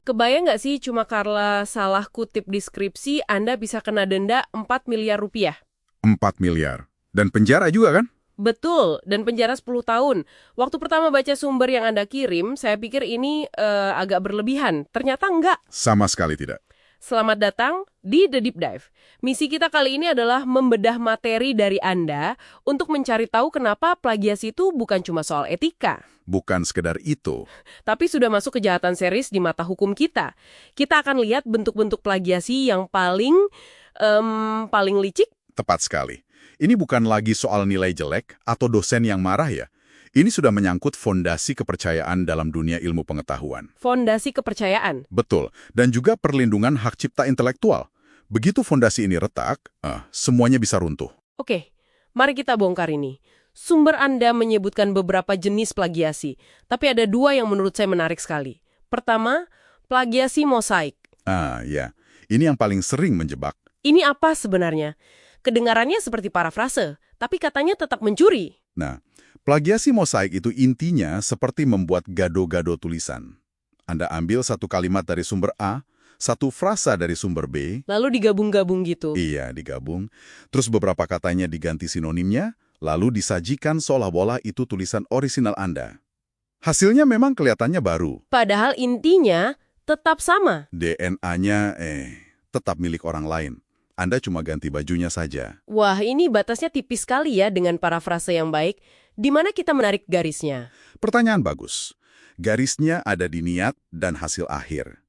Kebayang nggak sih cuma karena salah kutip deskripsi Anda bisa kena denda 4 miliar rupiah? 4 miliar. Dan penjara juga kan? Betul, dan penjara 10 tahun. Waktu pertama baca sumber yang Anda kirim, saya pikir ini agak berlebihan. Ternyata enggak. Sama sekali tidak. Selamat datang di The Deep Dive. Misi kita kali ini adalah membedah materi dari Anda untuk mencari tahu kenapa plagiasi itu bukan cuma soal etika. Bukan sekedar itu. Tapi sudah masuk kejahatan serius di mata hukum kita. Kita akan lihat bentuk-bentuk plagiasi yang paling licik. Tepat sekali. Ini bukan lagi soal nilai jelek atau dosen yang marah ya. Ini sudah menyangkut fondasi kepercayaan dalam dunia ilmu pengetahuan. Fondasi kepercayaan. Betul. Dan juga perlindungan hak cipta intelektual. Begitu fondasi ini retak, semuanya bisa runtuh. Oke, mari kita bongkar ini. Sumber Anda menyebutkan beberapa jenis plagiasi, tapi ada dua yang menurut saya menarik sekali. Pertama, plagiasi mosaik. Ya. Ini yang paling sering menjebak. Ini apa sebenarnya? Kedengarannya seperti parafrase, tapi katanya tetap mencuri. Nah, plagiasi mosaik itu intinya seperti membuat gado-gado tulisan. Anda ambil satu kalimat dari sumber A, satu frasa dari sumber B. Lalu digabung-gabung gitu. Iya, digabung. Terus beberapa katanya diganti sinonimnya, lalu disajikan seolah-olah itu tulisan orisinal Anda. Hasilnya memang kelihatannya baru. Padahal intinya tetap sama. DNA-nya, tetap milik orang lain. Anda cuma ganti bajunya saja. Wah, ini batasnya tipis sekali ya dengan parafrase yang baik. Di mana kita menarik garisnya? Pertanyaan bagus. Garisnya ada di niat dan hasil akhir.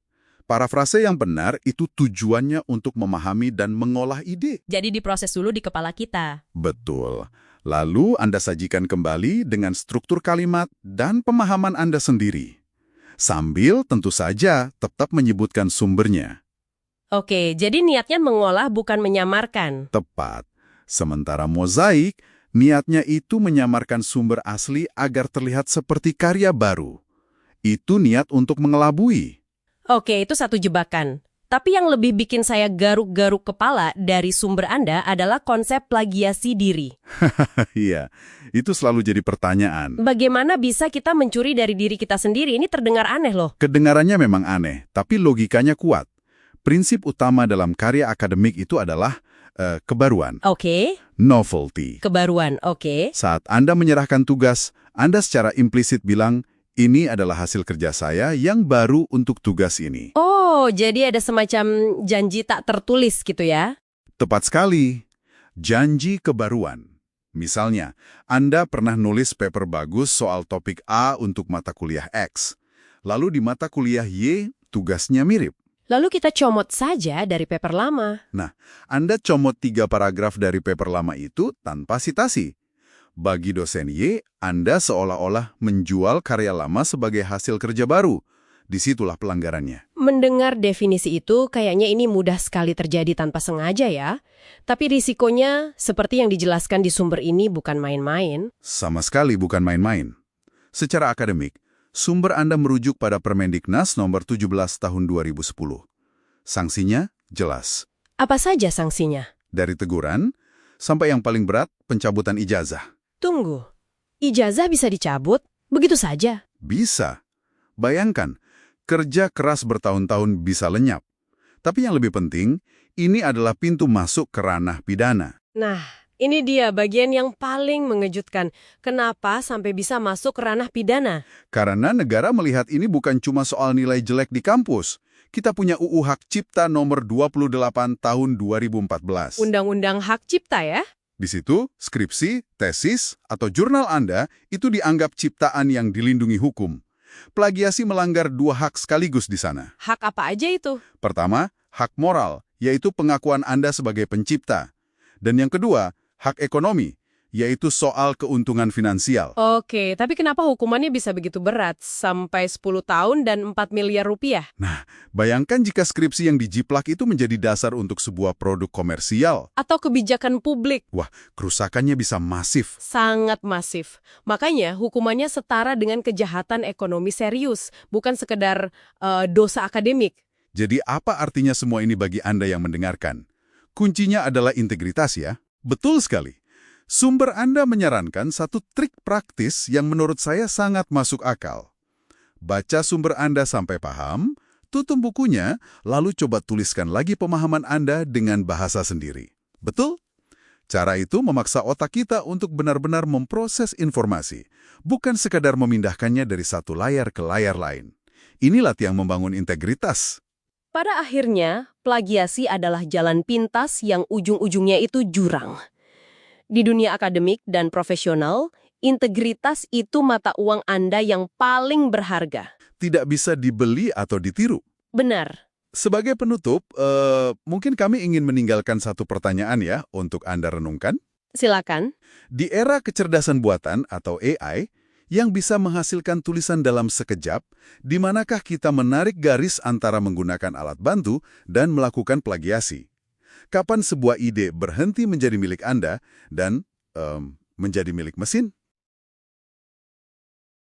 Parafrase yang benar itu tujuannya untuk memahami dan mengolah ide. Jadi diproses dulu di kepala kita. Betul. Lalu Anda sajikan kembali dengan struktur kalimat dan pemahaman Anda sendiri. Sambil tentu saja tetap menyebutkan sumbernya. Oke, jadi niatnya mengolah bukan menyamarkan. Tepat. Sementara mozaik, niatnya itu menyamarkan sumber asli agar terlihat seperti karya baru. Itu niat untuk mengelabui. Oke, itu satu jebakan. Tapi yang lebih bikin saya garuk-garuk kepala dari sumber Anda adalah konsep plagiasi diri. Iya, itu selalu jadi pertanyaan. Bagaimana bisa kita mencuri dari diri kita sendiri? Ini terdengar aneh loh. Kedengarannya memang aneh, tapi logikanya kuat. Prinsip utama dalam karya akademik itu adalah kebaruan. Oke. Novelty. Kebaruan, oke. Saat Anda menyerahkan tugas, Anda secara implisit bilang, ini adalah hasil kerja saya yang baru untuk tugas ini. Oh, jadi ada semacam janji tak tertulis gitu ya? Tepat sekali. Janji kebaruan. Misalnya, Anda pernah nulis paper bagus soal topik A untuk mata kuliah X. Lalu di mata kuliah Y, tugasnya mirip. Lalu kita comot saja dari paper lama. Nah, Anda comot 3 paragraf dari paper lama itu tanpa sitasi. Bagi dosen Y, Anda seolah-olah menjual karya lama sebagai hasil kerja baru. Disitulah pelanggarannya. Mendengar definisi itu, kayaknya ini mudah sekali terjadi tanpa sengaja ya. Tapi risikonya, seperti yang dijelaskan di sumber ini, bukan main-main. Sama sekali bukan main-main. Secara akademik, sumber Anda merujuk pada Permendiknas nomor 17 tahun 2010. Sanksinya jelas. Apa saja sanksinya? Dari teguran, sampai yang paling berat, pencabutan ijazah. Tunggu, ijazah bisa dicabut? Begitu saja? Bisa. Bayangkan, kerja keras bertahun-tahun bisa lenyap. Tapi yang lebih penting, ini adalah pintu masuk ke ranah pidana. Nah, ini dia bagian yang paling mengejutkan. Kenapa sampai bisa masuk ke ranah pidana? Karena negara melihat ini bukan cuma soal nilai jelek di kampus. Kita punya UU Hak Cipta nomor 28 tahun 2014. Undang-undang hak cipta ya? Di situ, skripsi, tesis, atau jurnal Anda itu dianggap ciptaan yang dilindungi hukum. Plagiasi melanggar 2 hak sekaligus di sana. Hak apa aja itu? Pertama, hak moral, yaitu pengakuan Anda sebagai pencipta. Dan yang kedua, hak ekonomi, yaitu soal keuntungan finansial. Oke, tapi kenapa hukumannya bisa begitu berat? Sampai 10 tahun dan 4 miliar rupiah? Nah, bayangkan jika skripsi yang dijiplak itu menjadi dasar untuk sebuah produk komersial. Atau kebijakan publik? Wah, kerusakannya bisa masif. Sangat masif. Makanya hukumannya setara dengan kejahatan ekonomi serius, bukan sekedar dosa akademik. Jadi apa artinya semua ini bagi Anda yang mendengarkan? Kuncinya adalah integritas ya. Betul sekali. Sumber Anda menyarankan satu trik praktis yang menurut saya sangat masuk akal. Baca sumber Anda sampai paham, Tutup bukunya, lalu coba tuliskan lagi pemahaman Anda dengan bahasa sendiri. Betul? Cara itu memaksa otak kita untuk benar-benar memproses informasi, bukan sekadar memindahkannya dari satu layar ke layar lain. Inilah yang membangun integritas. Pada akhirnya, plagiasi adalah jalan pintas yang ujung-ujungnya itu jurang. Di dunia akademik dan profesional, integritas itu mata uang Anda yang paling berharga. Tidak bisa dibeli atau ditiru. Benar. Sebagai penutup, mungkin kami ingin meninggalkan satu pertanyaan ya untuk Anda renungkan. Silakan. Di era kecerdasan buatan atau AI, yang bisa menghasilkan tulisan dalam sekejap, di manakah kita menarik garis antara menggunakan alat bantu dan melakukan plagiasi? Kapan sebuah ide berhenti menjadi milik Anda dan menjadi milik mesin?